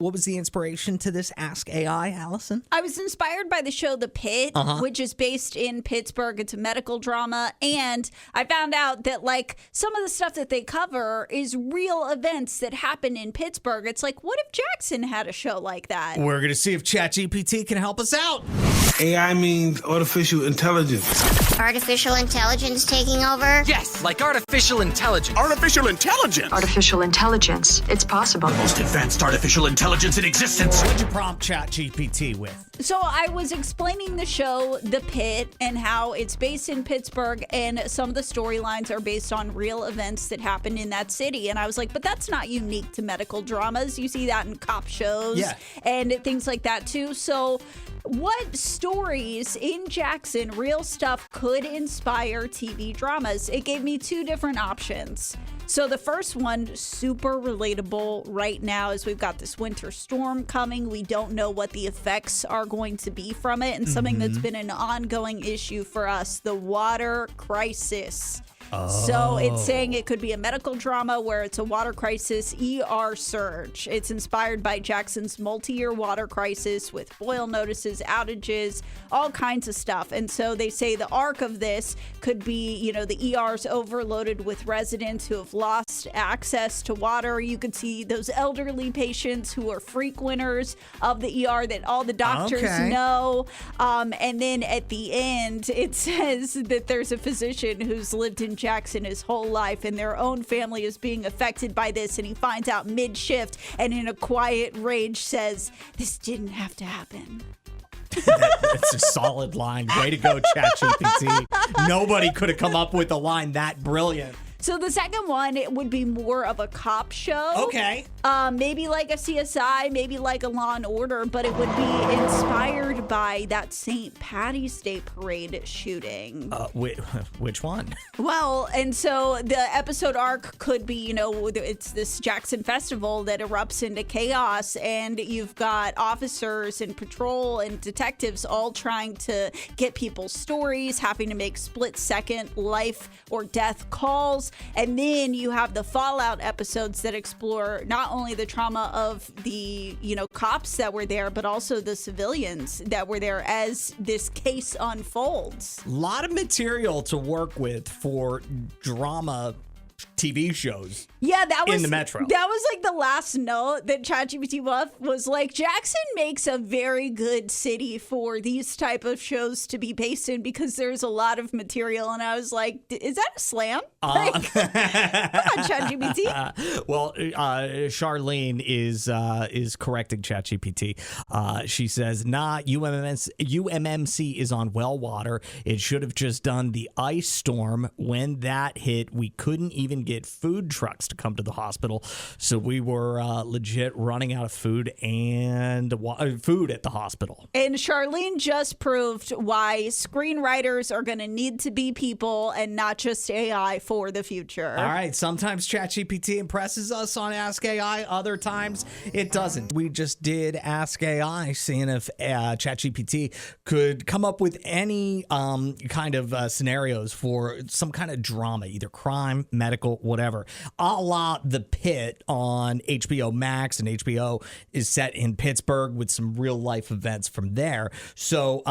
What was the inspiration to this Ask AI, Allison? I was inspired by the show The Pitt, which is based in Pittsburgh. It's a medical drama. And I found out that, like, some of the stuff that they cover is real events that happen in Pittsburgh. It's like, what if Jackson had a show like that? We're going to see if ChatGPT can help us out. AI means artificial intelligence. Artificial intelligence taking over? Yes, like artificial intelligence. Artificial intelligence? Artificial intelligence. It's possible. The most advanced artificial intelligence in existence. What'd you prompt ChatGPT with? So I was explaining the show The Pitt and how it's based in Pittsburgh, and some of the storylines are based on real events that happened in that city. And I was like, but that's not unique to medical dramas. You see that in cop shows and things like that too. So what stories in Jackson, real stuff, could inspire TV dramas? It gave me two different options. So the first one, super relatable right now, is we've got this winter storm coming. We don't know what the effects are going to be from it. And something that's been an ongoing issue for us, the water crisis. So it's saying it could be a medical drama where it's a water crisis, ER surge. It's inspired by Jackson's multi-year water crisis with boil notices, outages, all kinds of stuff. And so they say the arc of this could be, you know, the ER's overloaded with residents who have lost access to water. You could see those elderly patients who are frequenters of the ER that all the doctors know. And then at the end, it says that there's a physician who's lived in Jackson his whole life, and their own family is being affected by this, and he finds out mid-shift and in a quiet rage says, "This didn't have to happen." That's a solid line. Way to go, ChatGPT. Nobody could have come up with a line that brilliant. So the second one, it would be more of a cop show. Okay. Maybe like a CSI, maybe like a Law and Order, but it would be inspired by that St. Patty's Day parade shooting. Which one? Well, and so the episode arc could be, you know, it's this Jackson festival that erupts into chaos, and you've got officers and patrol and detectives all trying to get people's stories, having to make split-second life or death calls. And then you have the Fallout episodes that explore not only the trauma of the, you know, cops that were there, but also the civilians that were there as this case unfolds. A lot of material to work with for drama TV shows. Yeah, that was in the Metro. That was like the last note that ChatGPT was like, Jackson makes a very good city for these type of shows to be based in because there's a lot of material. And I was like, is that a slam? Like, come on, ChatGPT. Well, Charlene is correcting ChatGPT. She says, nah, UMMC is on well water. It should have just done the ice storm. When that hit, we couldn't even get food trucks to come to the hospital, so we were legit running out of food and food at the hospital. And Charlene just proved why screenwriters are going to need to be people and not just AI for the future. All right, sometimes ChatGPT impresses us on Ask AI, other times it doesn't. We just did Ask AI, seeing if ChatGPT could come up with any kind of scenarios for some kind of drama, either crime, medical, whatever. A la The Pitt on HBO Max, and HBO is set in Pittsburgh with some real life events from there. So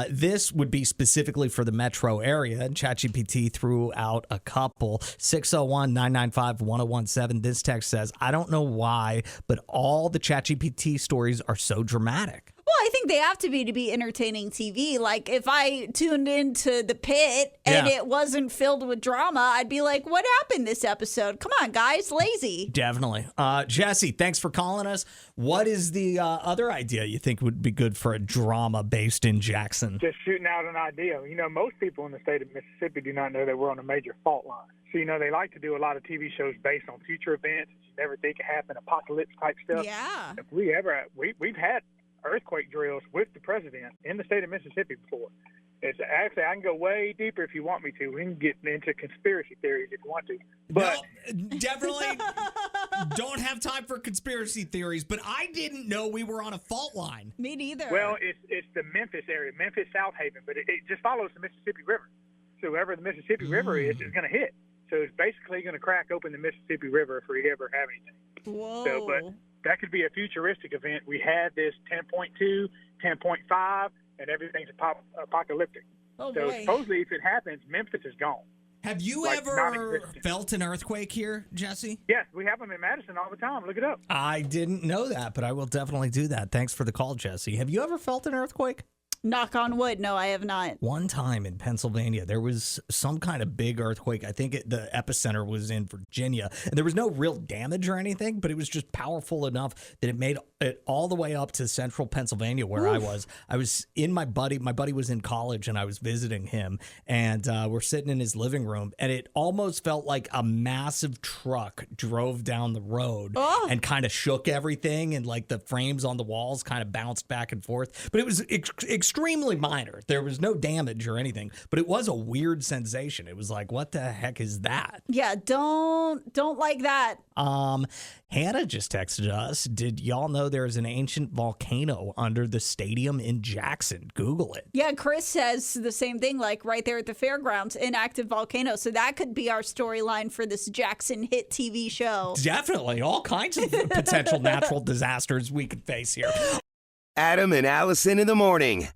this would be specifically for the metro area, and ChatGPT threw out a couple. 601-995-1017. This text says, I don't know why, but all the ChatGPT stories are so dramatic. Well, I think they have to be entertaining TV. Like, if I tuned into The Pitt and it wasn't filled with drama, I'd be like, what happened this episode? Come on, guys, lazy. Definitely. Jesse, thanks for calling us. What is the other idea you think would be good for a drama based in Jackson? Just shooting out an idea. You know, most people in the state of Mississippi do not know that we're on a major fault line. So, you know, they like to do a lot of TV shows based on future events. You never think it happened, apocalypse type stuff. Yeah. If we've had earthquake drills with the president in the state of Mississippi before. It's actually, I can go way deeper if you want me to. We can get into conspiracy theories if you want to. But no, definitely don't have time for conspiracy theories, but I didn't know we were on a fault line. Me neither. Well, it's the Memphis area, Memphis, South Haven, but it just follows the Mississippi River. So wherever the Mississippi River is, it's going to hit. So it's basically going to crack open the Mississippi River if we ever have anything. Whoa. So, but that could be a futuristic event. We had this 10.2, 10.5, and everything's apocalyptic. Oh, so boy. supposedly, if it happens, Memphis is gone. Have you Like, ever non-existent. felt an earthquake here, Jesse? Yes, we have them in Madison all the time. Look it up. I didn't know that, but I will definitely do that. Thanks for the call, Jesse. Have you ever felt an earthquake? Knock on wood. No, I have not. One time in Pennsylvania, there was some kind of big earthquake. I think the epicenter was in Virginia. And there was no real damage or anything, but it was just powerful enough that it made it all the way up to central Pennsylvania where I was. I was in my buddy was in college and I was visiting him. And we're sitting in his living room. And it almost felt like a massive truck drove down the road and kind of shook everything. And like the frames on the walls kind of bounced back and forth. But it was extremely minor. There was no damage or anything, but it was a weird sensation. It was like, what the heck is that? Yeah, don't like that. Hannah just texted us. Did y'all know there's an ancient volcano under the stadium in Jackson? Google it. Yeah, Chris says the same thing, like right there at the fairgrounds, inactive volcano. So that could be our storyline for this Jackson hit TV show. Definitely. All kinds of potential natural disasters we could face here. Adam and Allison in the morning.